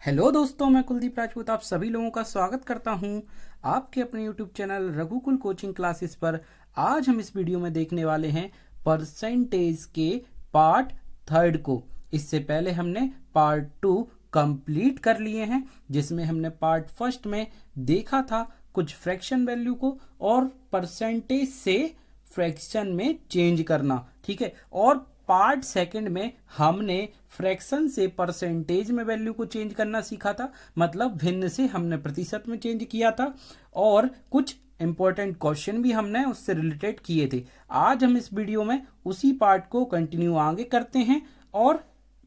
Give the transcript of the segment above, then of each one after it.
Hello दोस्तों, मैं कुलदीप राजपूत आप सभी लोगों का स्वागत करता हूं आपके अपने यूट्यूब चैनल रघुकुल कोचिंग क्लासेस पर। आज हम इस वीडियो में देखने वाले हैं परसेंटेज के पार्ट थर्ड को। इससे पहले हमने पार्ट टू कंप्लीट कर लिए हैं, जिसमें हमने पार्ट फर्स्ट में देखा था कुछ फ्रैक्शन वैल्यू को और परसेंटेज से फ्रैक्शन में चेंज करना। ठीक है, और पार्ट सेकंड में हमने फ्रैक्शन से परसेंटेज में वैल्यू को चेंज करना सीखा था, मतलब भिन्न से हमने प्रतिशत में चेंज किया था और कुछ इंपॉर्टेंट क्वेश्चन भी हमने उससे रिलेटेड किए थे। आज हम इस वीडियो में उसी पार्ट को कंटिन्यू आगे करते हैं और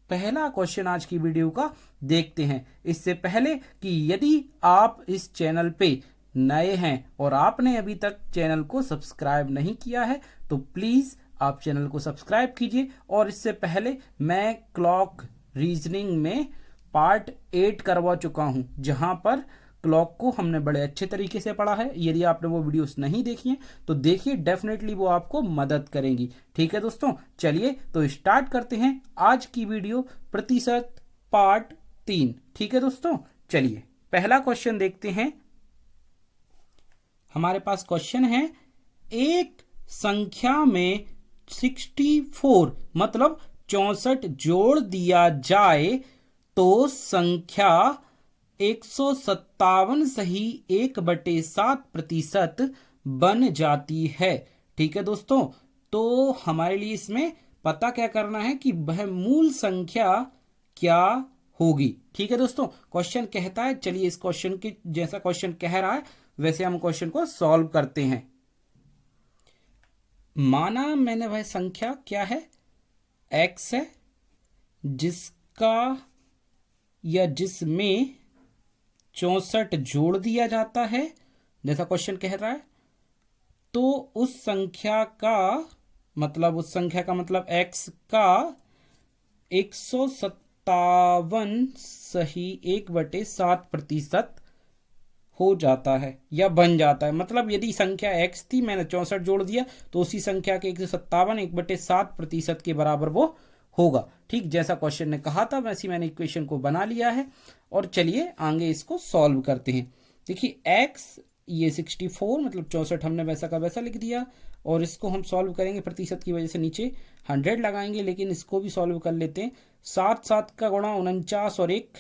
पहला क्वेश्चन आज की वीडियो का देखते हैं। इससे पहले कि यदि आप इस चैनल पे नए हैं और आपने अभी तक चैनल को सब्सक्राइब नहीं किया है तो प्लीज आप चैनल को सब्सक्राइब कीजिए। और इससे पहले मैं क्लॉक रीजनिंग में पार्ट 8 करवा चुका हूं, जहां पर क्लॉक को हमने बड़े अच्छे तरीके से पढ़ा है। यदि आपने वो वीडियोस नहीं देखी हैं तो देखिए, डेफिनेटली वो आपको मदद करेंगी। ठीक है दोस्तों, चलिए तो स्टार्ट करते हैं आज की वीडियो प्रतिशत पार्ट 3। ठीक है दोस्तों, चलिए पहला क्वेश्चन देखते हैं। हमारे पास क्वेश्चन है, एक संख्या में 64 मतलब 64 जोड़ दिया जाए तो संख्या 157 सही 1/7% बन जाती है। ठीक है दोस्तों, तो हमारे लिए इसमें पता क्या करना है कि वह मूल संख्या क्या होगी। ठीक है दोस्तों, क्वेश्चन कहता है, चलिए इस क्वेश्चन के जैसा क्वेश्चन कह रहा है वैसे हम क्वेश्चन को सॉल्व करते हैं। माना मैंने वह संख्या क्या है, x है, जिसका या जिसमें 64 जोड़ दिया जाता है जैसा क्वेश्चन कह रहा है, तो उस संख्या का मतलब x का 157 सही 1/7% हो जाता है या बन जाता है। मतलब यदि संख्या x थी, मैंने 64 जोड़ दिया तो उसी संख्या के 157 1/7% के बराबर वो होगा। ठीक, जैसा क्वेश्चन ने कहा था वैसे मैंने इक्वेशन को बना लिया है और चलिए आगे इसको सॉल्व करते हैं। देखिए x ये 64 मतलब 64 हमने वैसा का वैसा लिख दिया और इसको हम सॉल्व करेंगे, प्रतिशत की वजह से नीचे 100 लगाएंगे, लेकिन इसको भी सॉल्व कर लेते हैं। 7 7 का गुणा 49 और 1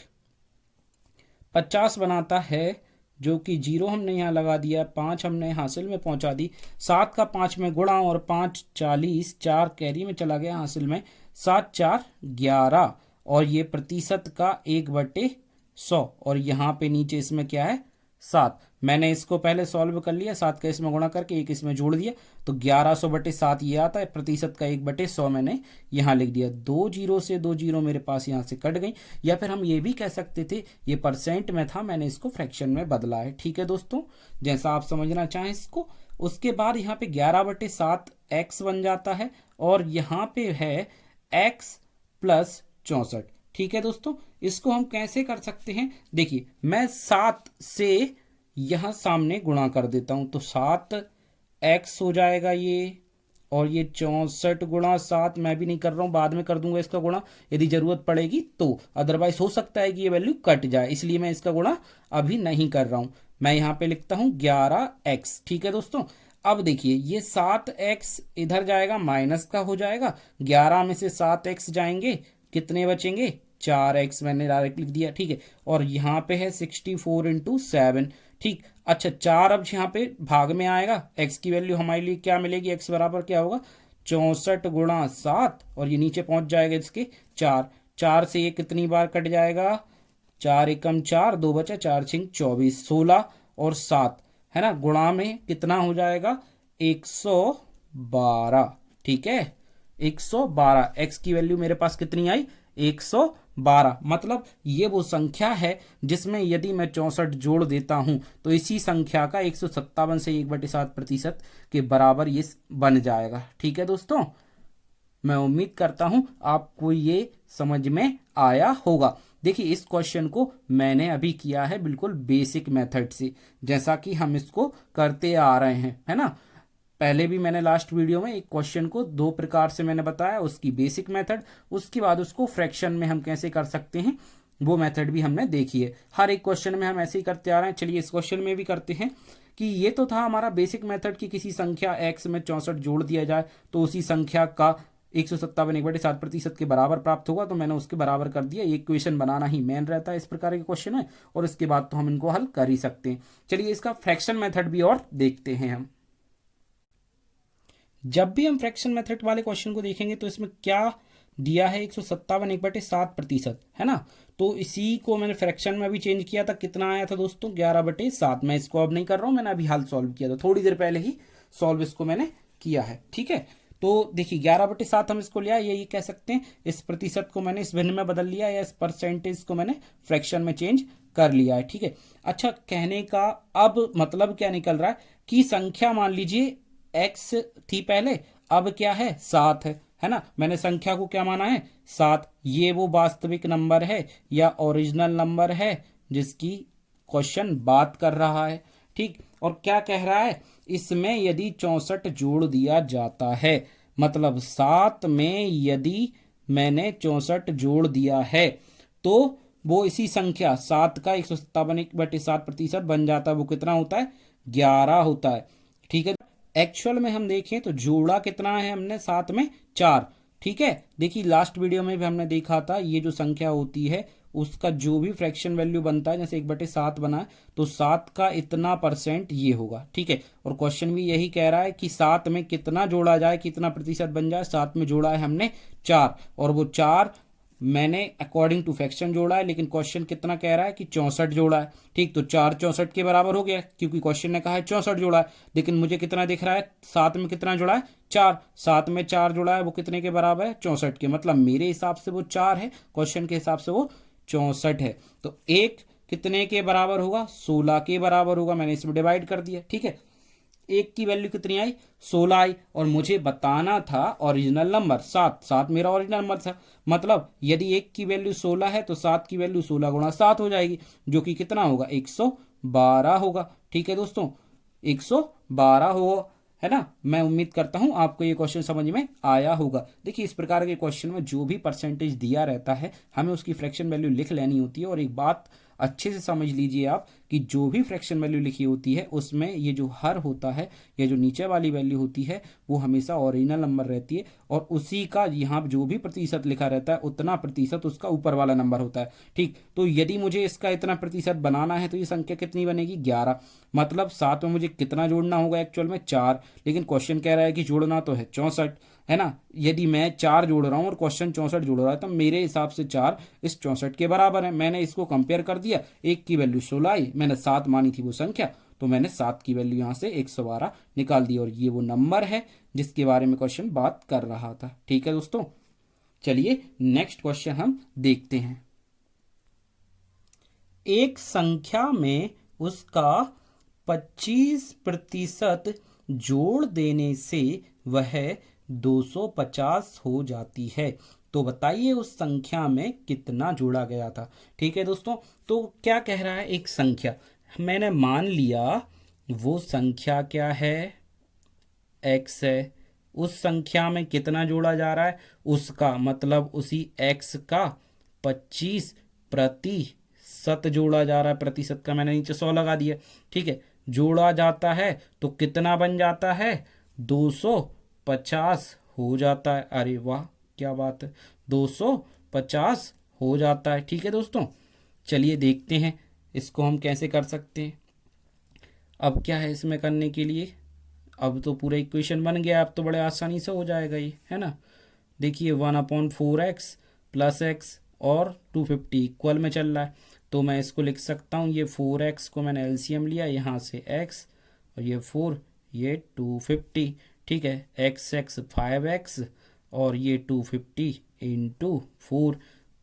50 बनाता है, जो कि 0 हमने यहाँ लगा दिया, 5 हमने हासिल में पहुंचा दी। 7 का 5 में गुणा और 5 40, 4 कैरी में चला गया हासिल में, 7 4 11 और ये प्रतिशत का 1/100 और यहाँ पे नीचे इसमें क्या है 7। मैंने इसको पहले सॉल्व कर लिया, 7 का इसमें गुणा करके 1 इसमें जोड़ दिया तो 1100/7 ये आता है। प्रतिशत का 1/100 मैंने यहाँ लिख दिया। 2 जीरो से 2 जीरो मेरे पास यहाँ से कट गई, या फिर हम ये भी कह सकते थे ये परसेंट में था, मैंने इसको फ्रैक्शन में बदला है। ठीक है दोस्तों, जैसा आप समझना चाहें इसको। उसके बाद यहाँ पे 11/7 x बन जाता है और यहाँ पे है x प्लस 64। ठीक है दोस्तों, इसको हम कैसे कर सकते हैं, देखिए मैं 7 से यहां सामने गुणा कर देता हूं तो 7x हो जाएगा ये, और ये 64 गुणा 7 मैं भी नहीं कर रहा हूं, बाद में कर दूंगा इसका गुणा यदि जरूरत पड़ेगी तो, अदरवाइज हो सकता है कि ये वैल्यू कट जाए, इसलिए मैं इसका गुणा अभी नहीं कर रहा हूं। मैं यहां पे लिखता हूं 11x। ठीक है दोस्तों, अब देखिए ये 7x इधर जाएगा माइनस का हो जाएगा, 11 में से 7x जाएंगे, कितने बचेंगे 4x, मैंने डायरेक्ट लिख दिया। ठीक है, और यहाँ पे है 64 इंटू 7। ठीक, अच्छा 4 अब यहाँ पे भाग में आएगा, x की वैल्यू हमारे लिए क्या मिलेगी, x बराबर क्या होगा 64 गुणा 7 और ये नीचे पहुंच जाएगा इसके 4। 4 से ये कितनी बार कट जाएगा, 4 एकम 4, 2 बचा, 4 छिंग 24, 16 और 7 है ना, गुणा में कितना हो जाएगा 112। ठीक है, 112 x की वैल्यू मेरे पास कितनी आई 112। मतलब ये वो संख्या है जिसमें यदि मैं 64 जोड़ देता हूं तो इसी संख्या का 157 से 1/7% के बराबर ये बन जाएगा। ठीक है दोस्तों, मैं उम्मीद करता हूं आपको ये समझ में आया होगा। देखिए इस क्वेश्चन को मैंने अभी किया है बिल्कुल बेसिक मेथड से, जैसा कि हम इसको करते आ रहे हैं, है ना। पहले भी मैंने लास्ट वीडियो में एक क्वेश्चन को 2 प्रकार से मैंने बताया, उसकी बेसिक मेथड, उसके बाद उसको फ्रैक्शन में हम कैसे कर सकते हैं वो मेथड भी हमने देखी है। हर एक क्वेश्चन में हम ऐसे ही करते आ रहे हैं। चलिए इस क्वेश्चन में भी करते हैं कि ये तो था हमारा बेसिक मेथड कि किसी संख्या x में 64 जोड़ दिया जाए तो उसी संख्या का 157 1/7% के बराबर प्राप्त होगा, तो मैंने उसके बराबर कर दिया। ये इक्वेशन बनाना ही मेन रहता है इस प्रकार के क्वेश्चन है, और इसके बाद तो हम इनको हल कर ही सकते हैं। चलिए इसका फ्रैक्शन मेथड भी और देखते हैं हम। जब भी हम फ्रैक्शन मेथड वाले क्वेश्चन को देखेंगे तो इसमें क्या दिया है, 157 1/7%, है ना। तो इसी को मैंने फ्रैक्शन में भी चेंज किया था। कितना आया था दोस्तों, 11/7। मैं इसको अब नहीं कर रहा हूं, मैंने अभी हाल सॉल्व किया था, थोड़ी देर पहले ही सॉल्व इसको मैंने किया है। ठीक है, तो देखिए 11/7 हम इसको लिया, ये कह सकते हैं इस प्रतिशत को मैंने इस भिन्न में बदल लिया, या इस परसेंटेज को मैंने फ्रैक्शन में चेंज कर लिया है। ठीक है, अच्छा कहने का अब मतलब क्या निकल रहा है कि संख्या मान लीजिए x थी पहले, अब क्या है 7 है ना। मैंने संख्या को क्या माना है 7। ये वो वास्तविक नंबर है या ओरिजिनल नंबर है जिसकी क्वेश्चन बात कर रहा है। ठीक, और क्या कह रहा है, इसमें यदि 64 जोड़ दिया जाता है, मतलब 7 में यदि मैंने 64 जोड़ दिया है तो वो इसी संख्या 7 का 157/7% बन जाता है। वो कितना होता है, 11 होता है। ठीक है, एक्चुअल में हम देखें तो जोड़ा कितना है हमने 7 में, 4। ठीक है, देखिए लास्ट वीडियो में भी हमने देखा था ये जो संख्या होती है उसका जो भी फ्रैक्शन वैल्यू बनता है, जैसे 1/7 बना है तो 7 का इतना % ये होगा। ठीक है, और क्वेश्चन भी यही कह रहा है कि 7 में कितना जोड़ा जाए, कितना प्रतिशत बन जाए। 7 में जोड़ा है हमने 4, और वो 4 मैंने अकॉर्डिंग टू फ्रैक्शन जोड़ा है, लेकिन क्वेश्चन कितना कह रहा है कि 64 जोड़ा है। ठीक, तो 4 64 के बराबर हो गया, क्योंकि क्वेश्चन ने कहा है 64 जोड़ा है, लेकिन मुझे कितना दिख रहा है 7 में कितना जोड़ा है 4। 7 में 4 जोड़ा है, वो कितने के बराबर है 64 के, मतलब मेरे हिसाब से वो 4 है, क्वेश्चन के हिसाब से वो 64 है। तो एक कितने के बराबर होगा, 16 के बराबर होगा। मैंने इसमें डिवाइड कर दिया। ठीक है, एक की वैल्यू कितनी आई, 16 आई, और मुझे बताना था ओरिजिनल नंबर 7। 7 मेरा ओरिजिनल नंबर था, मतलब यदि एक की वैल्यू 16 है तो 7 की वैल्यू 16 गुणा 7 हो जाएगी, जो कि कितना होगा 112 होगा। ठीक है दोस्तों, 112 होगा, है ना। मैं उम्मीद करता हूं आपको ये क्वेश्चन समझ में आया होगा। देखिए इस प्रकार के क्वेश्चन में जो भी परसेंटेज दिया रहता है हमें उसकी फ्रैक्शन वैल्यू लिख लेनी होती है। और एक बात अच्छे से समझ लीजिए आप कि जो भी फ्रैक्शन वैल्यू लिखी होती है उसमें ये जो हर होता है या जो नीचे वाली वैल्यू होती है वो हमेशा ओरिजिनल नंबर रहती है, और उसी का यहाँ जो भी प्रतिशत लिखा रहता है उतना प्रतिशत उसका ऊपर वाला नंबर होता है। ठीक, तो यदि मुझे इसका इतना प्रतिशत बनाना है तो ये संख्या कितनी बनेगी 11, मतलब 7 में मुझे कितना जोड़ना होगा एक्चुअल में 4, लेकिन क्वेश्चन कह रहा है कि जोड़ना तो है 64, है ना। यदि मैं 4 जोड़ रहा हूं और क्वेश्चन 64 जोड़ रहा है तो मेरे हिसाब से 4 इस 64 के बराबर है। मैंने इसको कंपेयर कर दिया, एक की वैल्यू 16 आई, मैंने 7 मानी थी वो संख्या, तो मैंने 7 की वैल्यू यहां से 112 निकाल दी, और ये वो नंबर है जिसके बारे में क्वेश्चन बात कर रहा था। ठीक है दोस्तों, चलिए नेक्स्ट क्वेश्चन हम देखते हैं। एक संख्या में उसका 25% जोड़ देने से वह 250 हो जाती है, तो बताइए उस संख्या में कितना जोड़ा गया था। ठीक है दोस्तों, तो क्या कह रहा है, एक संख्या मैंने मान लिया, वो संख्या क्या है x है, उस संख्या में कितना जोड़ा जा रहा है, उसका मतलब उसी x का 25% जोड़ा जा रहा है। प्रतिशत का मैंने नीचे 100 लगा दिया। ठीक है, जोड़ा जाता है तो कितना बन जाता है 250 हो जाता है। अरे वाह क्या बात है, 250 हो जाता है। ठीक है दोस्तों, चलिए देखते हैं इसको हम कैसे कर सकते हैं। अब क्या है इसमें करने के लिए, अब तो पूरा इक्वेशन बन गया, अब तो बड़े आसानी से हो जाएगा ये, है ना। देखिए 1/4x प्लस x और 250 इक्वल में चल रहा है, तो मैं इसको लिख सकता हूँ, ये 4x को मैंने एलसीएम लिया, यहाँ से x और ये 4, ये 250। ठीक है, x 5x और ये 250 इंटू 4,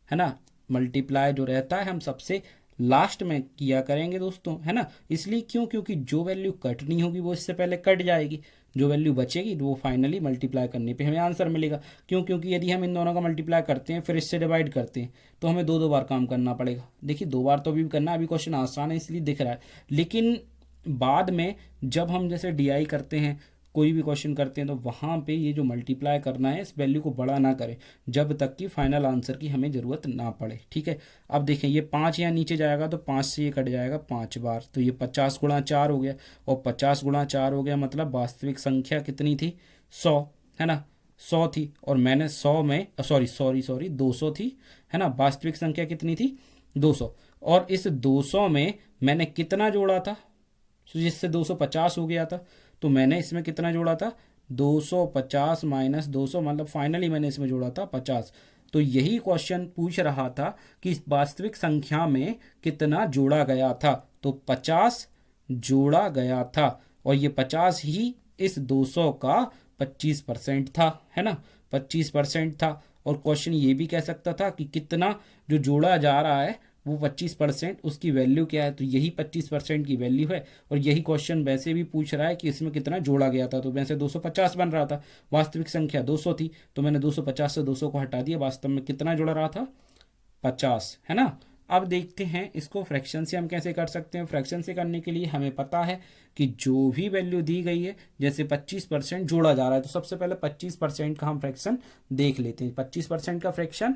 है ना। मल्टीप्लाई जो रहता है हम सबसे लास्ट में किया करेंगे दोस्तों, है ना। इसलिए क्यों, क्योंकि जो वैल्यू कटनी होगी वो इससे पहले कट जाएगी, जो वैल्यू बचेगी वो फाइनली मल्टीप्लाई करने पे हमें आंसर मिलेगा। क्यों, क्योंकि यदि हम इन दोनों का मल्टीप्लाई करते हैं फिर इससे डिवाइड करते हैं तो हमें 2 बार काम करना पड़ेगा। देखिए 2 बार तो अभी भी करना, अभी क्वेश्चन आसान है इसलिए दिख रहा है, लेकिन बाद में जब हम जैसे DI करते हैं कोई भी क्वेश्चन करते हैं तो वहाँ पे ये जो मल्टीप्लाई करना है इस वैल्यू को बड़ा ना करें जब तक कि फाइनल आंसर की हमें ज़रूरत ना पड़े। ठीक है, अब देखें ये 5 यहाँ नीचे जाएगा तो 5 से ये कट जाएगा 5 बार, तो ये 50 गुणा 4 हो गया, और 50 गुणा 4 हो गया मतलब वास्तविक संख्या कितनी थी, 100, है ना, 100 थी, और मैंने 100 में सॉरी 200 थी, है ना, वास्तविक संख्या कितनी थी 200, और इस 200 में मैंने कितना जोड़ा था, जिससे 250 हो गया था, तो मैंने इसमें कितना जोड़ा था 250 माइनस 200, मतलब फाइनली मैंने इसमें जोड़ा था 50। तो यही क्वेश्चन पूछ रहा था कि वास्तविक संख्या में कितना जोड़ा गया था, तो 50 जोड़ा गया था, और ये 50 ही इस 200 का 25% था, है ना, 25% था। और क्वेश्चन ये भी कह सकता था कि कितना जो जोड़ा जा रहा है वो 25%, उसकी वैल्यू क्या है, तो यही 25% की वैल्यू है। और यही क्वेश्चन वैसे भी पूछ रहा है कि इसमें कितना जोड़ा गया था, तो वैसे 250 बन रहा था, वास्तविक संख्या 200 थी, तो मैंने 250 से 200 को हटा दिया, वास्तव में कितना जोड़ा रहा था 50, है ना। अब देखते हैं इसको फ्रैक्शन से हम कैसे कर सकते हैं। फ्रैक्शन से करने के लिए हमें पता है कि जो भी वैल्यू दी गई है, जैसे 25% जोड़ा जा रहा है, तो सबसे पहले 25% का हम फ्रैक्शन देख लेते हैं। 25% का फ्रैक्शन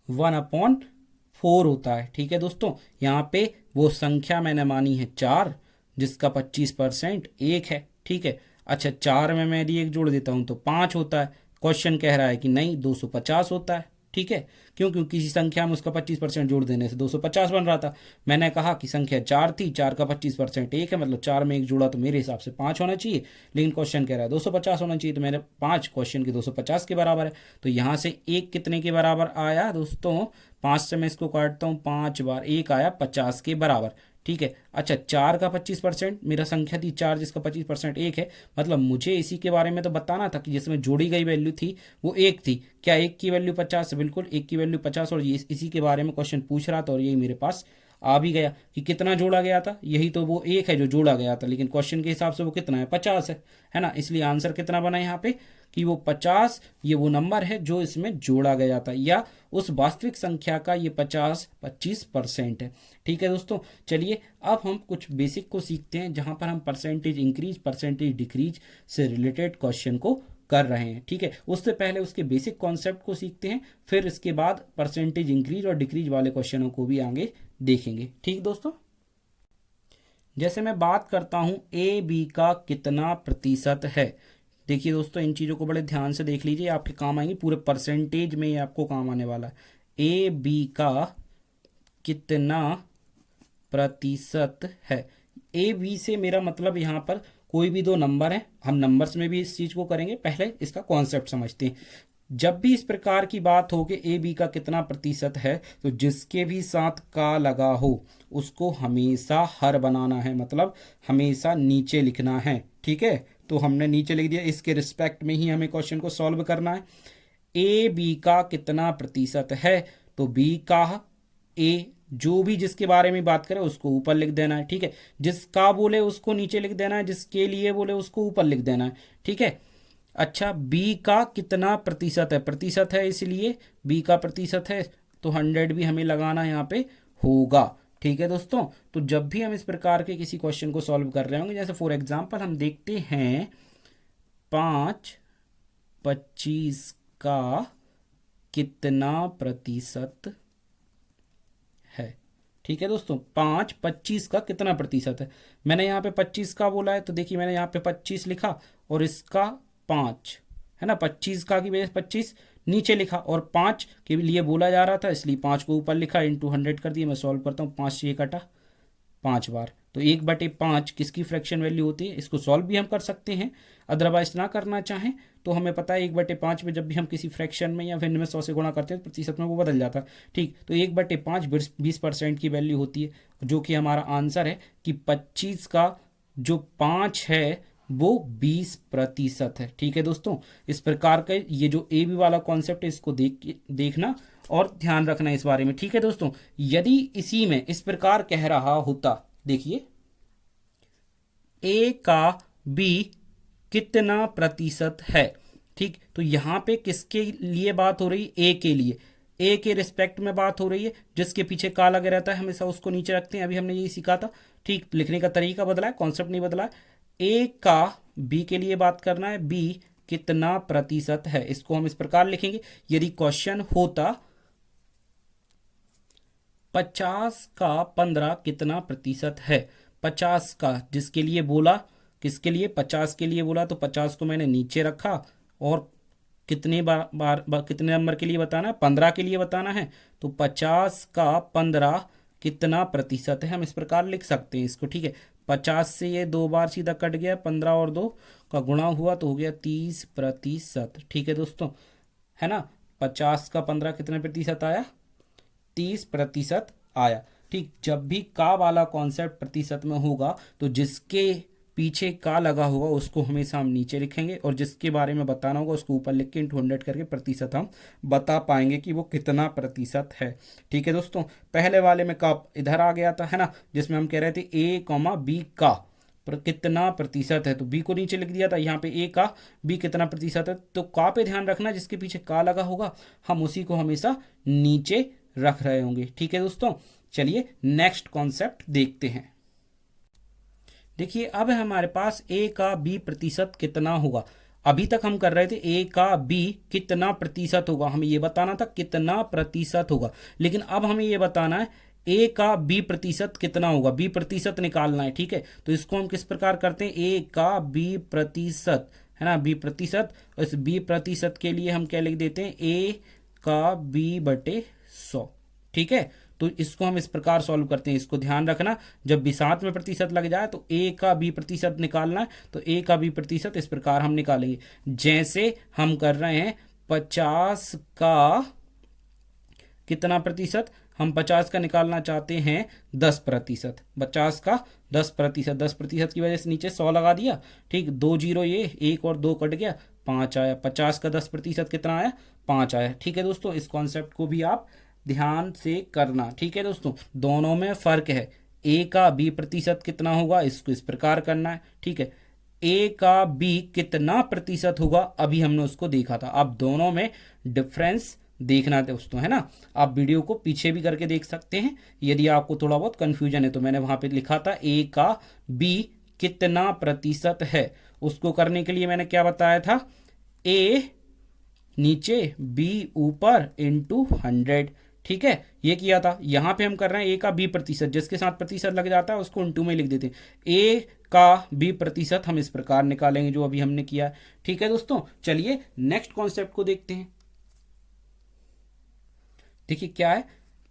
1/4 होता है। ठीक है दोस्तों, यहाँ पे वो संख्या मैंने मानी है 4, जिसका 25% 1 है। ठीक है, अच्छा 4 में मैं यदि 1 जोड़ देता हूँ तो 5 होता है। क्वेश्चन कह रहा है कि नहीं 250 होता है। ठीक है, क्यों, क्योंकि किसी संख्या में उसका 25% जोड़ देने से 250 बन रहा था। मैंने कहा कि संख्या 4 थी, 4 का 25% 1 है, मतलब 4 में 1 जोड़ा तो मेरे हिसाब से 5 होना चाहिए, लेकिन क्वेश्चन कह रहा है 250 होना चाहिए, तो मेरे 5 क्वेश्चन के 250 के बराबर है। तो यहाँ से 1 कितने के बराबर आया दोस्तों, 5 से मैं इसको काटता हूँ 5 बार, 1 आया 50 के बराबर। ठीक है, अच्छा 4 का 25%, मेरा संख्या थी 4 जिसका 25% 1 है, मतलब मुझे इसी के बारे में तो बताना था कि जिसमें जोड़ी गई वैल्यू थी वो 1 थी। क्या 1 की वैल्यू 50 है, बिल्कुल 1 की वैल्यू 50, और ये इसी के बारे में क्वेश्चन पूछ रहा था, और यही मेरे पास आ भी गया कि कितना जोड़ा गया था, यही तो वो 1 है जो जोड़ा गया था, लेकिन क्वेश्चन के हिसाब से वो कितना है 50 है ना, इसलिए आंसर कितना बना यहाँ पे कि वो 50, ये वो नंबर है जो इसमें जोड़ा गया था, या उस वास्तविक संख्या का ये 25% है। ठीक है दोस्तों, चलिए अब हम कुछ बेसिक को सीखते हैं, जहां पर हम परसेंटेज इंक्रीज परसेंटेज डिक्रीज से रिलेटेड क्वेश्चन को कर रहे हैं। ठीक है, उससे पहले उसके बेसिक कॉन्सेप्ट को सीखते हैं, फिर इसके बाद परसेंटेज इंक्रीज और डिक्रीज वाले क्वेश्चनों को भी आगे देखेंगे। ठीक दोस्तों, जैसे मैं बात करता हूं ए बी का कितना प्रतिशत है। देखिए दोस्तों, इन चीज़ों को बड़े ध्यान से देख लीजिए, आपके काम आएंगे, पूरे परसेंटेज में ये आपको काम आने वाला है। ए बी का कितना प्रतिशत है, ए बी से मेरा मतलब यहाँ पर कोई भी दो नंबर है, हम नंबर्स में भी इस चीज़ को करेंगे, पहले इसका कॉन्सेप्ट समझते हैं। जब भी इस प्रकार की बात हो कि ए बी का कितना प्रतिशत है, तो जिसके भी साथ का लगा हो उसको हमेशा हर बनाना है, मतलब हमेशा नीचे लिखना है। ठीक है, तो हमने नीचे लिख दिया, इसके रिस्पेक्ट में ही हमें क्वेश्चन को सॉल्व करना है। ए बी का कितना प्रतिशत है, तो बी का ए, जो भी जिसके बारे में बात करें उसको ऊपर लिख देना है। ठीक है, जिसका बोले उसको नीचे लिख देना है, जिसके लिए बोले उसको ऊपर लिख देना है। ठीक है, अच्छा बी का कितना प्रतिशत है, प्रतिशत है इसलिए बी का प्रतिशत है, तो 100 भी हमें लगाना यहाँ पे होगा। ठीक है दोस्तों, तो जब भी हम इस प्रकार के किसी क्वेश्चन को सॉल्व कर रहे होंगे, जैसे फॉर एग्जांपल हम देखते हैं 5/25 का कितना प्रतिशत है। ठीक है दोस्तों, 5/25 का कितना प्रतिशत है, मैंने यहाँ पे 25 का बोला है, तो देखिए मैंने यहाँ पे 25 लिखा और इसका 5, है ना, 25 का की वजह से 25 नीचे लिखा, और 5 के लिए बोला जा रहा था इसलिए 5 को ऊपर लिखा, इंटू 100 कर दिया। मैं सॉल्व करता हूँ, 5 से 1 कटा 5 बार, तो 1/5 किसकी फ्रैक्शन वैल्यू होती है। इसको सॉल्व भी हम कर सकते हैं, अदरवाइज ना करना चाहें तो हमें पता है 1/5 में जब भी हम किसी फ्रैक्शन में या फिर में 100 से गुणा करते हैं तो प्रतिशत में वो बदल जाता है। ठीक, तो 1/5 20% की वैल्यू होती है, जो कि हमारा आंसर है कि 25 का जो 5 है वो 20% है। ठीक है दोस्तों, इस प्रकार का ये जो ए बी वाला कॉन्सेप्ट है इसको देखना और ध्यान रखना इस बारे में। ठीक है दोस्तों, यदि इसी में इस प्रकार कह रहा होता, देखिए ए का बी कितना प्रतिशत है, ठीक, तो यहां पे किसके लिए बात हो रही है, ए के लिए, ए के रिस्पेक्ट में बात हो रही है, जिसके पीछे का लगे रहता है हमेशा उसको नीचे रखते हैं, अभी हमने यही सीखा था। ठीक, लिखने का तरीका बदला है, कॉन्सेप्ट नहीं बदला है। ए का बी के लिए बात करना है, बी कितना प्रतिशत है, इसको हम इस प्रकार लिखेंगे। यदि क्वेश्चन होता 50 का 15 कितना प्रतिशत है, 50 का जिसके लिए बोला, किसके लिए, 50 के लिए बोला, तो 50 को मैंने नीचे रखा और कितने बार कितने नंबर के लिए बताना है, 15 के लिए बताना है। तो 50 का 15 कितना प्रतिशत है, हम इस प्रकार लिख सकते हैं इसको। ठीक है, 50 से ये 2 बार सीधा कट गया, 15 और 2 का गुणा हुआ तो हो गया 30%। ठीक है दोस्तों, है ना। 50 का 15 कितने प्रतिशत आया, 30% आया। ठीक, जब भी का वाला कॉन्सेप्ट प्रतिशत में होगा तो जिसके पीछे का लगा होगा उसको हमेशा हम नीचे लिखेंगे और जिसके बारे में बताना होगा उसको ऊपर लिख के इंटू 100 करके प्रतिशत हम बता पाएंगे कि वो कितना प्रतिशत है। ठीक है दोस्तों, पहले वाले में का इधर आ गया था, है ना, जिसमें हम कह रहे थे ए कॉमा बी का कितना प्रतिशत है, तो बी को नीचे लिख दिया था। यहाँ पे ए का बी कितना प्रतिशत है, तो का पे ध्यान रखना, जिसके पीछे का लगा होगा हम उसी को हमेशा नीचे रख रहे होंगे। ठीक है दोस्तों, चलिए नेक्स्ट कॉन्सेप्ट देखते हैं। देखिए अब है हमारे पास ए का बी प्रतिशत कितना होगा। अभी तक हम कर रहे थे ए का बी कितना प्रतिशत होगा, हमें ये बताना था कितना प्रतिशत होगा, लेकिन अब हमें ये बताना है ए का बी प्रतिशत कितना होगा, बी प्रतिशत निकालना है। ठीक है, तो इसको हम किस प्रकार करते हैं, ए का बी प्रतिशत, है ना, बी प्रतिशत, इस बी प्रतिशत के लिए हम क्या लिख देते हैं, ए का बी बटे 100। ठीक है, तो इसको हम इस प्रकार सॉल्व करते हैं, इसको ध्यान रखना, जब भी साथ में प्रतिशत लग जाए तो ए का बी प्रतिशत निकालना है, तो ए का बी प्रतिशत इस प्रकार हम निकालेंगे, जैसे हम कर रहे हैं 50 का कितना प्रतिशत, हम 50 का निकालना चाहते हैं 10%, 50 का 10%, 10% की वजह से नीचे 100 लगा दिया। ठीक, 2 जीरो, ये 1 और 2 कट गया, 5 आया, 50 का 10% कितना आया, 5 आया। ठीक है दोस्तों, इस कॉन्सेप्ट को भी आप ध्यान से करना। ठीक है दोस्तों, दोनों में फर्क है, ए का बी प्रतिशत कितना होगा, इसको इस प्रकार करना है। ठीक है, ए का बी कितना प्रतिशत होगा, अभी हमने उसको देखा था, अब दोनों में डिफरेंस देखना दोस्तों, है ना। आप वीडियो को पीछे भी करके देख सकते हैं, यदि आपको थोड़ा बहुत कंफ्यूजन है तो मैंने वहां पे लिखा था ए का बी कितना प्रतिशत है, उसको करने के लिए मैंने क्या बताया था, ए नीचे बी ऊपर इंटू 100। ठीक है, ये किया था। यहां पे हम कर रहे हैं ए का बी प्रतिशत, जिसके साथ प्रतिशत लग जाता है उसको इंटू में लिख देते हैं। ए का बी प्रतिशत हम इस प्रकार निकालेंगे जो अभी हमने किया। ठीक है दोस्तों, चलिए नेक्स्ट कॉन्सेप्ट को देखते हैं। देखिए क्या है,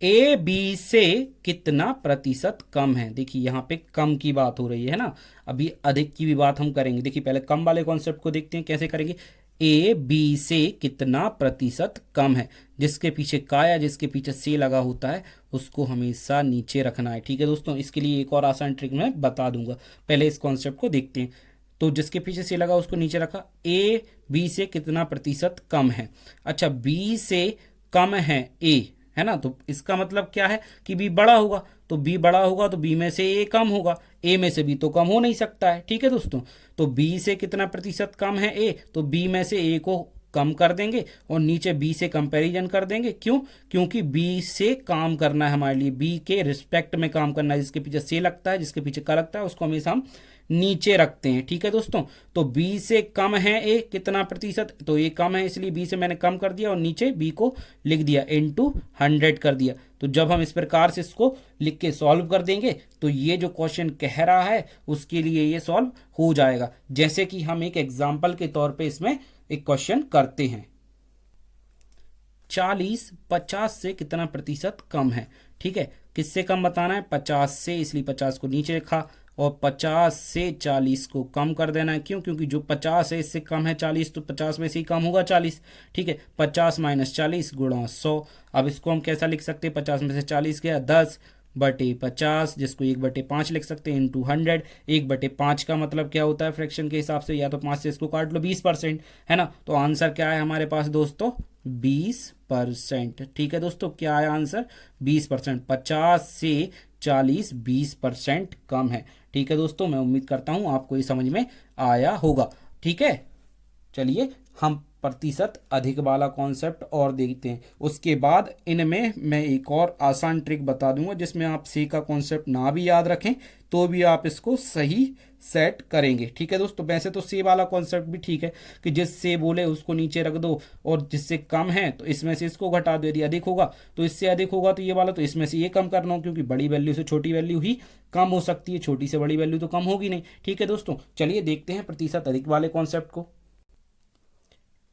ए बी से कितना प्रतिशत कम है। देखिए यहां पे कम की बात हो रही है ना, अभी अधिक की भी बात हम करेंगे। देखिए पहले कम वाले कॉन्सेप्ट को देखते हैं कैसे करेंगे। ए बी से कितना प्रतिशत कम है, जिसके पीछे का या जिसके पीछे से लगा होता है उसको हमेशा नीचे रखना है। ठीक है दोस्तों, इसके लिए एक और आसान ट्रिक मैं बता दूंगा, पहले इस कॉन्सेप्ट को देखते हैं। तो जिसके पीछे से लगा उसको नीचे रखा, ए बी से कितना प्रतिशत कम है। अच्छा, बी से कम है ए, है ना, तो इसका मतलब क्या है कि बी बड़ा होगा, तो बी बड़ा होगा तो बी में से ए कम होगा, ए में से बी तो कम हो नहीं सकता है। ठीक है दोस्तों, तो बी से कितना प्रतिशत कम है ए, तो बी में से ए को कम कर देंगे और नीचे बी से कंपैरिजन कर देंगे। क्यों, क्योंकि बी से काम करना है हमारे लिए, बी के रिस्पेक्ट में काम करना है, जिसके पीछे से लगता है जिसके पीछे का लगता है उसको हमेशा हम नीचे रखते हैं। ठीक है दोस्तों, तो बी से कम है ए कितना प्रतिशत, तो ए कम है इसलिए बी से मैंने कम कर दिया और नीचे बी को लिख दिया इंटू 100 कर दिया। तो जब हम इस प्रकार से इसको लिख के सॉल्व कर देंगे तो ये जो क्वेश्चन कह रहा है उसके लिए ये सॉल्व हो जाएगा। जैसे कि हम एक एग्जाम्पल के तौर पे इसमें एक क्वेश्चन करते हैं, 40 50 से कितना प्रतिशत कम है। ठीक है, किससे कम बताना है, 50 से, इसलिए 50 को नीचे रखा और 50 से 40 को कम कर देना है। क्यों, क्योंकि जो 50 है इससे कम है 40, तो 50 में से ही कम होगा 40। ठीक है, 50 माइनस 40 गुणा 100। अब इसको हम कैसा लिख सकते हैं, 50 में से 40 गया 10 बटे 50, जिसको 1/5 लिख सकते हैं इंटू 100। 1/5 का मतलब क्या होता है फ्रैक्शन के हिसाब से, या तो 5 से इसको काट लो 20%, है ना। तो आंसर क्या है हमारे पास दोस्तों, 20%। ठीक है दोस्तों, क्या है आंसर, 20%। 50 से 40 20% कम है। ठीक है दोस्तों, मैं उम्मीद करता हूं आपको ये समझ में आया होगा। ठीक है, चलिए हम प्रतिशत अधिक वाला कॉन्सेप्ट और देखते हैं। उसके बाद इनमें मैं एक और आसान ट्रिक बता दूंगा जिसमें आप से का कॉन्सेप्ट ना भी याद रखें तो भी आप इसको सही सेट करेंगे। ठीक है दोस्तों, वैसे तो से वाला कॉन्सेप्ट भी ठीक है कि जिससे बोले उसको नीचे रख दो और जिससे कम है तो इसमें से इसको घटा दो, यदि अधिक होगा तो इससे अधिक होगा तो ये वाला, तो इसमें से ये कम करना हो क्योंकि बड़ी वैल्यू से छोटी वैल्यू ही कम हो सकती है, छोटी से बड़ी वैल्यू तो कम होगी नहीं। ठीक है दोस्तों, चलिए देखते हैं प्रतिशत अधिक वाले कॉन्सेप्ट को।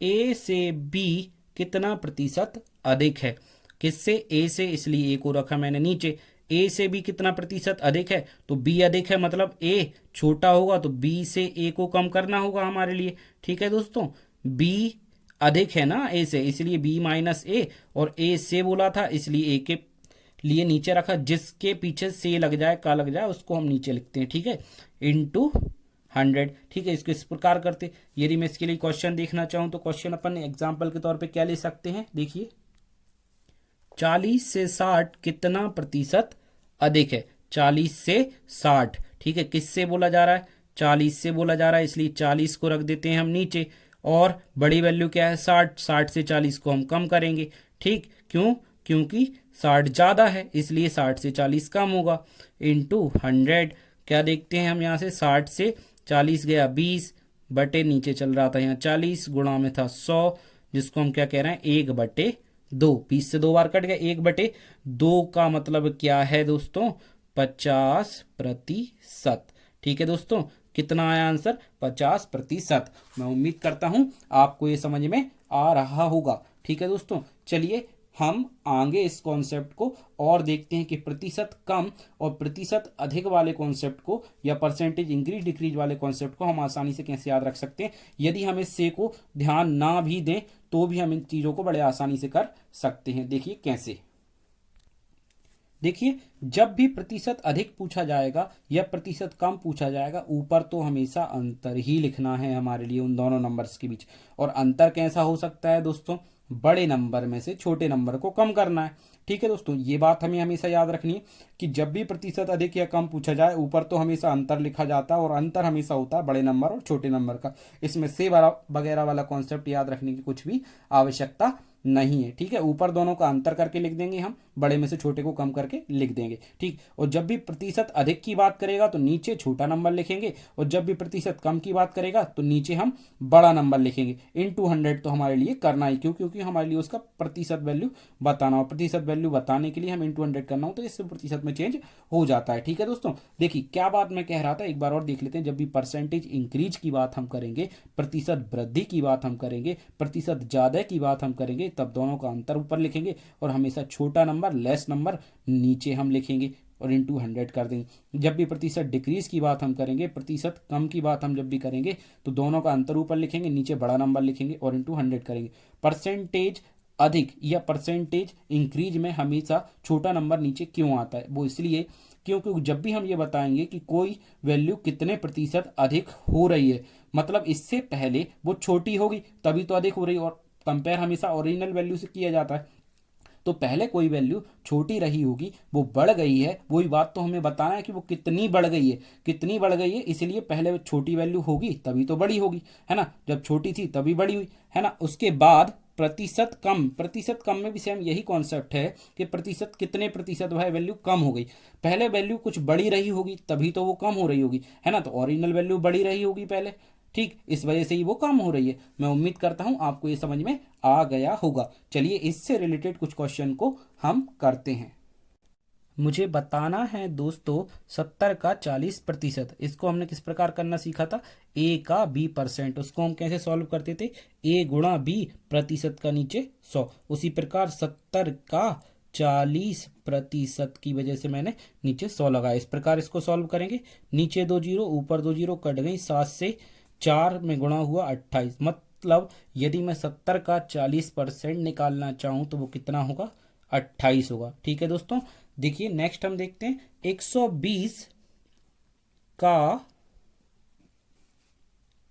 ए से बी कितना प्रतिशत अधिक है? किससे? ए से, इसलिए ए को रखा मैंने नीचे। ए से बी कितना प्रतिशत अधिक है? तो बी अधिक है, मतलब ए छोटा होगा तो बी से ए को कम करना होगा हमारे लिए। ठीक है दोस्तों, बी अधिक है ना ए से, इसलिए बी माइनस ए, और ए से बोला था इसलिए ए के लिए नीचे रखा, जिसके पीछे से लग जाए का लग जाए उसको हम नीचे लिखते हैं। ठीक है, इंटू 100। ठीक है, इसको इस प्रकार करते। यदि मैं इसके लिए क्वेश्चन देखना चाहूं तो क्वेश्चन अपन एग्जाम्पल के तौर पे क्या ले सकते हैं, देखिए 40 से 60 कितना प्रतिशत अधिक है? 40 से 60। ठीक है, किससे बोला जा रहा है? 40 से बोला जा रहा है, इसलिए 40 को रख देते हैं हम नीचे, और बड़ी वैल्यू क्या है? 60। 60 से 40 को हम कम करेंगे। ठीक, क्यों? क्योंकि 60 ज़्यादा है, इसलिए 60 से 40 कम होगा, इंटू 100। क्या देखते हैं हम यहाँ से? 60 से 40 गया 20 बटे, नीचे चल रहा था यहाँ 40, गुणा में था 100, जिसको हम क्या कह रहे हैं? 1/2। 20 से 2 बार कट गया, 1/2 का मतलब क्या है दोस्तों? 50%। ठीक है दोस्तों, कितना आया आंसर? 50%। मैं उम्मीद करता हूं आपको ये समझ में आ रहा होगा। ठीक है दोस्तों, चलिए हम आगे इस कॉन्सेप्ट को और देखते हैं कि प्रतिशत कम और प्रतिशत अधिक वाले कॉन्सेप्ट को या परसेंटेज इंक्रीज डिक्रीज वाले कॉन्सेप्ट को हम आसानी से कैसे याद रख सकते हैं। यदि हम इस से को ध्यान ना भी दें तो भी हम इन चीज़ों को बड़े आसानी से कर सकते हैं। देखिए कैसे। देखिए, जब भी प्रतिशत अधिक पूछा जाएगा या प्रतिशत कम पूछा जाएगा, ऊपर तो हमेशा अंतर ही लिखना है हमारे लिए उन दोनों नंबर्स के बीच। और अंतर कैसा हो सकता है दोस्तों? बड़े नंबर में से छोटे नंबर को कम करना है। ठीक है दोस्तों, ये बात हमें हमेशा याद रखनी है कि जब भी प्रतिशत अधिक या कम पूछा जाए, ऊपर तो हमेशा अंतर लिखा जाता है, और अंतर हमेशा होता है बड़े नंबर और छोटे नंबर का। इसमें से वगैरह वाला कॉन्सेप्ट याद रखने की कुछ भी आवश्यकता नहीं है। ठीक है, ऊपर दोनों का अंतर करके लिख देंगे हम, बड़े में से छोटे को कम करके लिख देंगे। ठीक, और जब भी प्रतिशत अधिक की बात करेगा तो नीचे छोटा नंबर लिखेंगे, और जब भी प्रतिशत कम की बात करेगा तो नीचे हम बड़ा नंबर लिखेंगे। इंटू 100 तो हमारे लिए करना ही, क्यों? क्योंकि हमारे लिए उसका प्रतिशत वैल्यू बताना हो। प्रतिशत वैल्यू बताने के लिए हम इंटू 100 करना हो तो इससे प्रतिशत में चेंज हो जाता है। ठीक है दोस्तों, देखिए क्या बात मैं कह रहा था, एक बार और देख लेते हैं। जब भी परसेंटेज इंक्रीज की बात हम करेंगे, प्रतिशत वृद्धि की बात हम करेंगे, प्रतिशत ज्यादा की बात हम करेंगे, तब दोनों का अंतर ऊपर लिखेंगे और हमेशा छोटा नंबर लेस नंबर नीचे हम लिखेंगे और इंटू 100 कर देंगे। जब भी प्रतिशत डिक्रीज की बात हम करेंगे, प्रतिशत कम की बात हम जब भी करेंगे तो दोनों का अंतर ऊपर लिखेंगे, नीचे बड़ा नंबर लिखेंगे और इंटू 100 करेंगे। परसेंटेज अधिक या परसेंटेज इंक्रीज में हमेशा छोटा नंबर नीचे क्यों आता है? वो इसलिए क्योंकि जब भी हम ये बताएंगे कि कोई वैल्यू कितने प्रतिशत अधिक हो रही है, मतलब इससे पहले वो छोटी होगी तभी तो अधिक हो रही है, और कंपेयर हमेशा ओरिजिनल वैल्यू से किया जाता है। तो पहले कोई वैल्यू छोटी रही होगी, वो बढ़ गई है, वही बात तो हमें बताना है कि वो कितनी बढ़ गई है, कितनी बढ़ गई है। इसलिए पहले छोटी वैल्यू होगी तभी तो बड़ी होगी, है ना? जब छोटी थी तभी बड़ी हुई, है ना? उसके बाद प्रतिशत कम, प्रतिशत कम में भी सेम यही कॉन्सेप्ट है कि प्रतिशत कितने प्रतिशत वह वैल्यू कम हो गई। पहले वैल्यू कुछ बड़ी रही होगी तभी तो वो कम हो रही होगी, है ना? तो ओरिजिनल वैल्यू बड़ी रही होगी पहले, ठीक, इस वजह से ही वो कम हो रही है। मैं उम्मीद करता हूं आपको ये समझ में आ गया होगा। चलिए इससे रिलेटेड कुछ क्वेश्चन को हम करते हैं। मुझे बताना है दोस्तों 70 का 40%, इसको हमने किस प्रकार करना सीखा था? ए का बी परसेंट, उसको हम कैसे सॉल्व करते थे? ए गुणा बी, प्रतिशत का नीचे 100। उसी प्रकार 70 का 40% की वजह से मैंने नीचे 100 लगाया। इस प्रकार इसको सॉल्व करेंगे। नीचे 2 जीरो, ऊपर 2 जीरो कट गई, 7 से 4 में गुणा हुआ 28। मतलब यदि मैं 70 का 40% निकालना चाहूं तो वो कितना होगा? 28 होगा। ठीक है दोस्तों, देखिए नेक्स्ट हम देखते हैं 120 का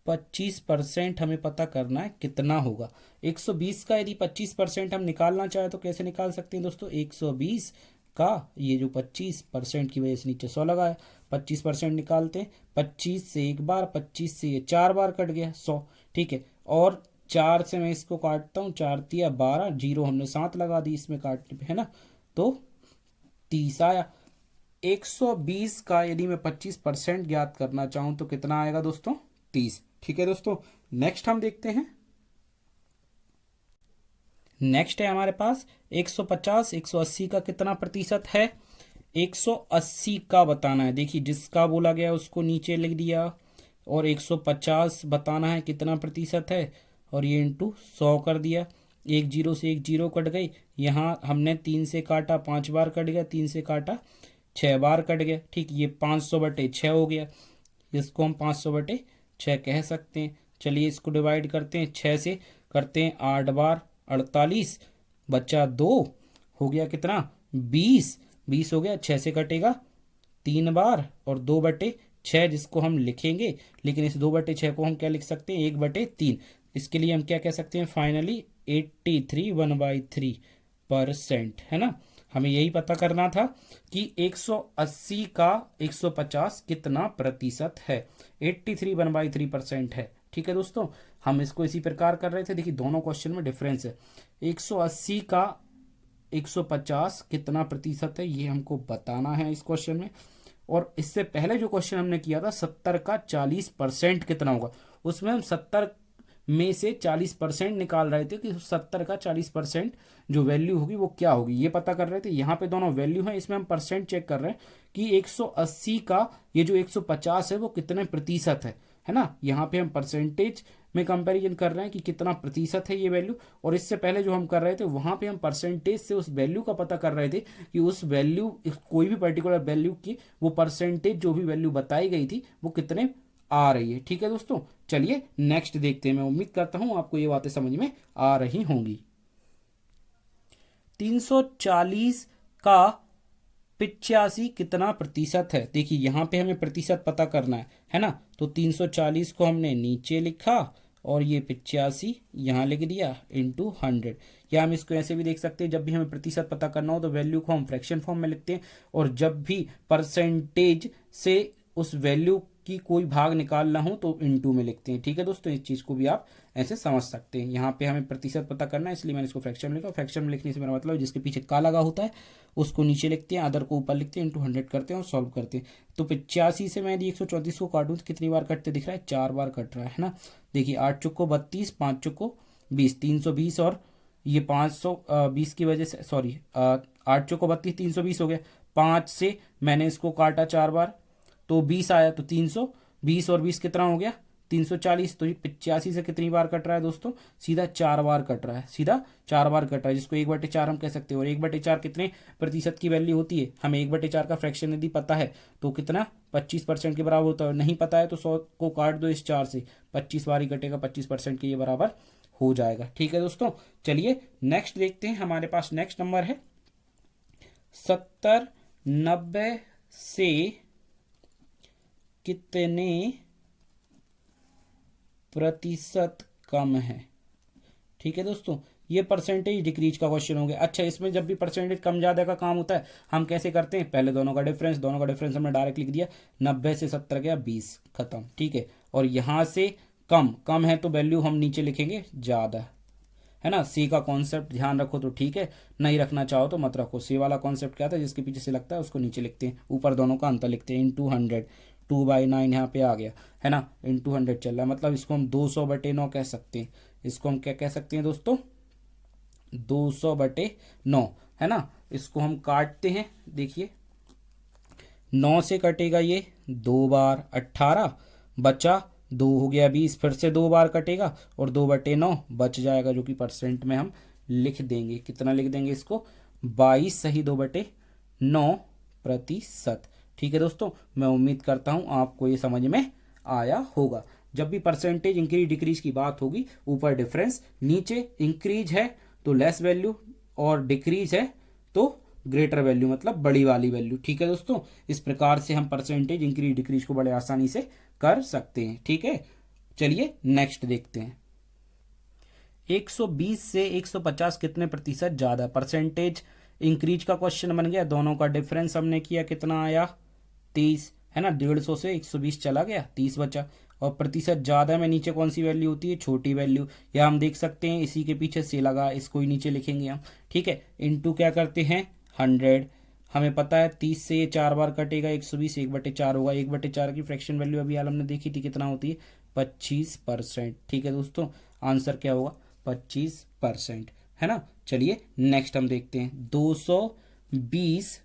25% हमें पता करना है कितना होगा। 120 का यदि 25% हम निकालना चाहें तो कैसे निकाल सकते हैं दोस्तों? 120 का ये जो 25% की वजह से नीचे 100 लगाया, 25% निकालते हैं। 25 से एक बार, 25 से ये 4 बार कट गया 100। ठीक है, और 4 से मैं इसको काटता हूँ, 4 तिया 12, जीरो हमने 7 लगा दी इसमें काटने पे, है ना, तो 30 आया। 120 का यदि मैं 25% ज्ञात करना चाहूँ तो कितना आएगा दोस्तों, 30। ठीक है दोस्तों, नेक्स्ट हम देखते हैं। नेक्स्ट है हमारे पास 150, 180 का कितना प्रतिशत है, 180 का बताना है। देखिए जिसका बोला गया उसको नीचे लिख दिया, और 150 बताना है कितना प्रतिशत है, और ये इंटू 100 कर दिया। एक जीरो से एक जीरो कट गई, यहाँ हमने 3 से काटा 5 बार कट गया, 3 से काटा 6 बार कट गया। ठीक, ये 500/6 हो गया, इसको हम 500/6 कह सकते हैं। चलिए इसको डिवाइड करते हैं 6 से, करते हैं 8 बार 48, बचा 2, हो गया कितना 20, 20 हो गया। 6 से कटेगा 3 बार, और 2/6 जिसको हम लिखेंगे, लेकिन इस 2/6 को हम क्या लिख सकते हैं, 1/3। इसके लिए हम क्या कह सकते हैं, फाइनली 83 1/3%, है ना। हमें यही पता करना था कि 180 का 150 कितना प्रतिशत है, 83 1/3% है। ठीक है दोस्तों, हम इसको इसी प्रकार कर रहे थे। देखिए दोनों क्वेश्चन में डिफरेंस है, 180 का 150 कितना प्रतिशत है ये हमको बताना है इस क्वेश्चन में। और इससे पहले जो क्वेश्चन हमने किया था 70 का 40% कितना होगा, उसमें हम 70 में से 40% निकाल रहे थे कि 70 का 40% जो वैल्यू होगी वो क्या होगी, ये पता कर रहे थे। यहाँ पे दोनों वैल्यू हैं, इसमें हम परसेंट चेक कर रहे हैं कि 180 का ये जो 150 है वो कितने प्रतिशत है ना। यहाँ पे हम परसेंटेज में कंपैरिजन कर रहे हैं कि कितना प्रतिशत है ये वैल्यू, और इससे पहले जो हम कर रहे थे वहाँ पे हम परसेंटेज से उस वैल्यू का पता कर रहे थे कि उस वैल्यू, कोई भी पर्टिकुलर वैल्यू की वो परसेंटेज जो भी वैल्यू बताई गई थी वो कितने आ रही है। ठीक है दोस्तों, चलिए नेक्स्ट देखते हैं। मैं उम्मीद करता हूं आपको ये बातें समझ में आ रही होंगी। 340 का 85 कितना प्रतिशत है। देखिए यहाँ पे हमें प्रतिशत पता करना है ना, तो 340 को हमने नीचे लिखा, और ये 85 यहाँ लिख दिया इंटू 100। या हम इसको ऐसे भी देख सकते हैं, जब भी हमें प्रतिशत पता करना हो तो वैल्यू को हम फ्रैक्शन फॉर्म में लिखते हैं, और जब भी परसेंटेज से उस वैल्यू की कोई भाग निकालना हो तो इनटू में लिखते हैं। ठीक है दोस्तों, इस चीज़ को भी आप ऐसे समझ सकते हैं। यहाँ पे हमें प्रतिशत पता करना है, इसलिए मैंने इसको फ्रैक्शन में लिखा। फ्रैक्शन में लिखने से मेरा मतलब जिसके पीछे का लगा होता है उसको नीचे लिखते हैं, अदर को ऊपर लिखते हैं, इंटू 100 करते हैं और सॉल्व करते हैं। तो 85 से मैं यदि 134 को काटूँ तो कितनी बार कटते दिख रहा है, 4 बार कट रहा है ना। देखिए 8 चुको 32, 5 चुको 20, 320, और ये 520 की वजह से, सॉरी 8 चुको 32, 320 हो गया। 5 से मैंने इसको काटा 4 बार तो 20 आया, तो 320 और 20 कितना हो गया, 340। तो ये 85 से कितनी बार कट रहा है दोस्तों, सीधा 4 बार कट रहा है, सीधा 4 बार कट रहा है, जिसको 1/4 हम कह सकते हैं। और 1/4 कितने प्रतिशत की वैल्यू होती है, हमें 1/4 का फ्रैक्शन यदि पता है तो कितना 25% के बराबर होता है। नहीं पता है तो 100 को काट दो इस 4 से, 25 बार ही कटेगा, 25% के ये बराबर हो जाएगा। ठीक है दोस्तों, चलिए नेक्स्ट देखते हैं। हमारे पास नेक्स्ट नंबर है 70 90 से कितने प्रतिशत कम है। ठीक है दोस्तों, ये परसेंटेज डिक्रीज का क्वेश्चन हो गया। अच्छा, इसमें जब भी परसेंटेज कम ज़्यादा का काम होता है हम कैसे करते हैं, पहले दोनों का डिफरेंस हमने डायरेक्ट लिख दिया, 90 से 70 गया 20, खत्म। ठीक है, और यहाँ से कम है तो वैल्यू हम नीचे लिखेंगे ज़्यादा, है ना। सी का कॉन्सेप्ट ध्यान रखो तो ठीक है, नहीं रखना चाहो तो मत रखो। सी वाला कॉन्सेप्ट क्या था, जिसके पीछे से लगता है उसको नीचे लिखते हैं, ऊपर दोनों का अंतर लिखते हैं। इंटू 100, 2/9 यहाँ पे आ गया, है ना, इंटू 100 चल रहा है, मतलब इसको हम 200/9 कह सकते हैं। इसको हम क्या कह सकते हैं दोस्तों, 200/9, है ना। इसको हम काटते हैं, देखिए 9 से कटेगा ये 2 बार 18, बचा 2 हो गया 20, फिर से 2 बार कटेगा और 2/9 बच जाएगा, जो कि परसेंट में हम लिख देंगे। कितना लिख देंगे इसको, 22 सही 2/9%। ठीक है दोस्तों, मैं उम्मीद करता हूं आपको ये समझ में आया होगा। जब भी परसेंटेज इंक्रीज डिक्रीज की बात होगी, ऊपर डिफरेंस, नीचे इंक्रीज है तो लेस वैल्यू और डिक्रीज है तो ग्रेटर वैल्यू, मतलब बड़ी वाली वैल्यू। ठीक है दोस्तों, इस प्रकार से हम परसेंटेज इंक्रीज डिक्रीज को बड़े आसानी से कर सकते हैं। ठीक है, चलिए नेक्स्ट देखते हैं। 120 से 150 कितने प्रतिशत ज़्यादा, परसेंटेज इंक्रीज का क्वेश्चन बन गया। दोनों का डिफरेंस हमने किया, कितना आया 30, है ना। 150 से 120 चला गया, 30 बचा। और प्रतिशत ज़्यादा में नीचे कौन सी वैल्यू होती है, छोटी वैल्यू। या हम देख सकते हैं इसी के पीछे से लगा, इसको ही नीचे लिखेंगे हम, ठीक है। इनटू क्या करते हैं 100, हमें पता है 30 से ये 4 बार कटेगा, 120, 1/4 होगा। 1/4 की फ्रैक्शन वैल्यू अभी हाल हमने देखी थी कितना होती है, 25%। ठीक है दोस्तों, आंसर क्या होगा 25%, है ना। चलिए नेक्स्ट हम देखते हैं 220,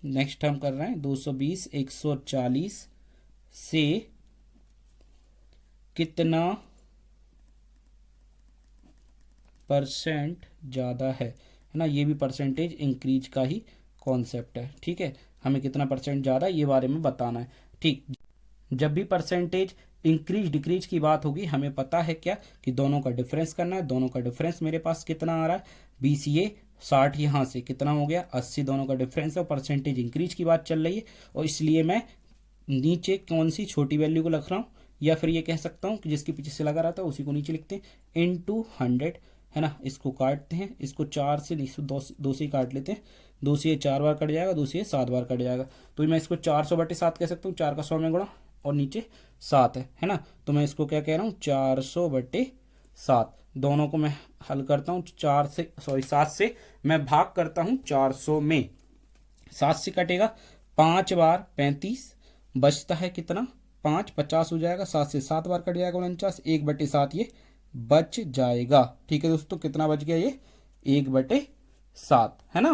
नेक्स्ट हम कर रहे हैं 220 140 से कितना परसेंट ज़्यादा है ना। ये भी परसेंटेज इंक्रीज का ही कॉन्सेप्ट है, ठीक है। हमें कितना परसेंट ज़्यादा ये बारे में बताना है, ठीक। जब भी परसेंटेज इंक्रीज डिक्रीज की बात होगी हमें पता है क्या कि दोनों का डिफरेंस करना है। दोनों का डिफरेंस मेरे पास कितना आ रहा है 20, ये 60 यहाँ से कितना हो गया 80, दोनों का डिफरेंस है। परसेंटेज इंक्रीज की बात चल रही है और इसलिए मैं नीचे कौन सी छोटी वैल्यू को लिख रहा हूँ, या फिर ये कह सकता हूँ कि जिसके पीछे से लगा रहता है उसी को नीचे लिखते हैं, इनटू 100, है ना। इसको काटते हैं, इसको 4 से नहीं, दो से ही काट लेते हैं। 2 से ये 4 बार कट जाएगा, 2 से ये 7 बार कट जाएगा, तो मैं इसको 400/7 कह सकता हूँ। 4 का 100 में गुणा और नीचे 7 है ना। तो मैं इसको क्या कह रहा हूँ 400/7। दोनों को मैं हल करता हूँ 7 से मैं भाग करता हूँ 400 में। 7 से कटेगा 5 बार 35, बचता है कितना 5, 50 हो जाएगा। 7 से 7 बार कट जाएगा 49, 1/7 ये बच जाएगा। ठीक है दोस्तों, कितना बच गया ये 1/7, है ना।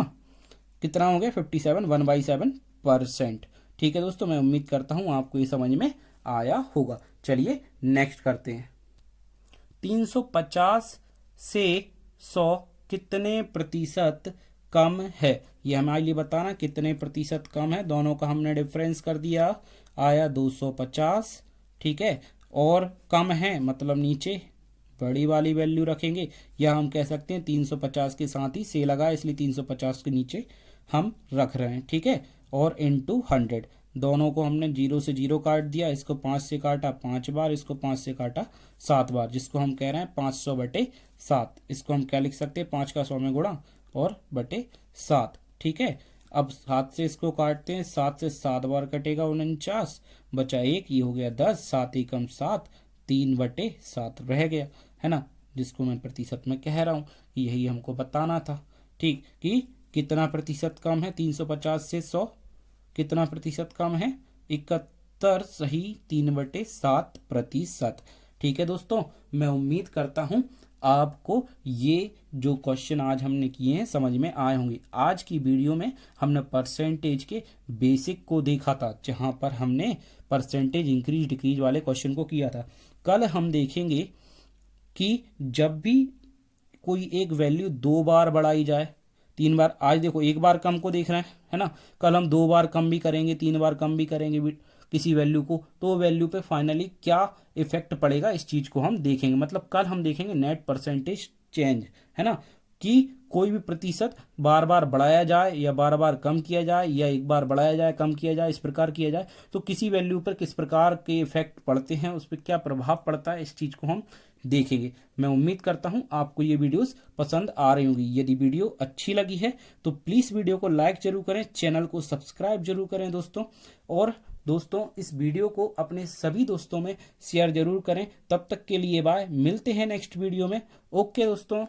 कितना हो गया 57, 1/7%। ठीक है दोस्तों, मैं उम्मीद करता हूँ आपको ये समझ में आया होगा। चलिए नेक्स्ट करते हैं 350 से 100 कितने प्रतिशत कम है। ये हमारे लिए बताना कितने प्रतिशत कम है। दोनों का हमने डिफरेंस कर दिया, आया 250, ठीक है। और कम है मतलब नीचे बड़ी वाली वैल्यू रखेंगे, या हम कह सकते हैं 350 के साथ ही से लगा इसलिए 350 के नीचे हम रख रहे हैं, ठीक है। और इनटू 100, दोनों को हमने 0 से 0 काट दिया, इसको 5 से काटा 5 बार, इसको 5 से काटा 7 बार, जिसको हम कह रहे हैं 500/7। इसको हम क्या लिख सकते हैं 5 का 100 में गुणा और बटे 7, ठीक है। अब 7 से इसको काटते हैं, 7 से 7 बार कटेगा 49, बचा 1, ये हो गया 10, 7 एकम 7, 3/7 रह गया, है ना। जिसको मैं प्रतिशत में कह रहा हूँ, यही हमको बताना था, ठीक। कि कितना प्रतिशत कम है 350 से 100, कितना प्रतिशत कम है 71, सही 3/7%। ठीक है दोस्तों, मैं उम्मीद करता हूँ आपको ये जो क्वेश्चन आज हमने किए हैं समझ में आए होंगे। आज की वीडियो में हमने परसेंटेज के बेसिक को देखा था, जहाँ पर हमने परसेंटेज इंक्रीज डिक्रीज वाले क्वेश्चन को किया था। कल हम देखेंगे कि जब भी कोई एक वैल्यू 2 बार बढ़ाई जाए, 3 बार, आज देखो 1 बार कम को देख रहे हैं, है ना। कल हम 2 बार कम भी करेंगे, 3 बार कम भी करेंगे किसी वैल्यू को, तो वैल्यू पे फाइनली क्या इफेक्ट पड़ेगा इस चीज को हम देखेंगे। मतलब कल हम देखेंगे नेट परसेंटेज चेंज, है ना। कि कोई भी प्रतिशत बार बार बढ़ाया जाए या बार बार कम किया जाए, या एक बार बढ़ाया जाए कम किया जाए, इस प्रकार किया जाए, तो किसी वैल्यू पर किस प्रकार के इफेक्ट पड़ते हैं, उस पर क्या प्रभाव पड़ता है, इस चीज को हम देखेंगे। मैं उम्मीद करता हूं आपको ये वीडियोस पसंद आ रही होंगी। यदि वीडियो अच्छी लगी है तो प्लीज वीडियो को लाइक जरूर करें, चैनल को सब्सक्राइब जरूर करें दोस्तों। और दोस्तों इस वीडियो को अपने सभी दोस्तों में शेयर जरूर करें। तब तक के लिए बाय, मिलते हैं नेक्स्ट वीडियो में। ओके दोस्तों।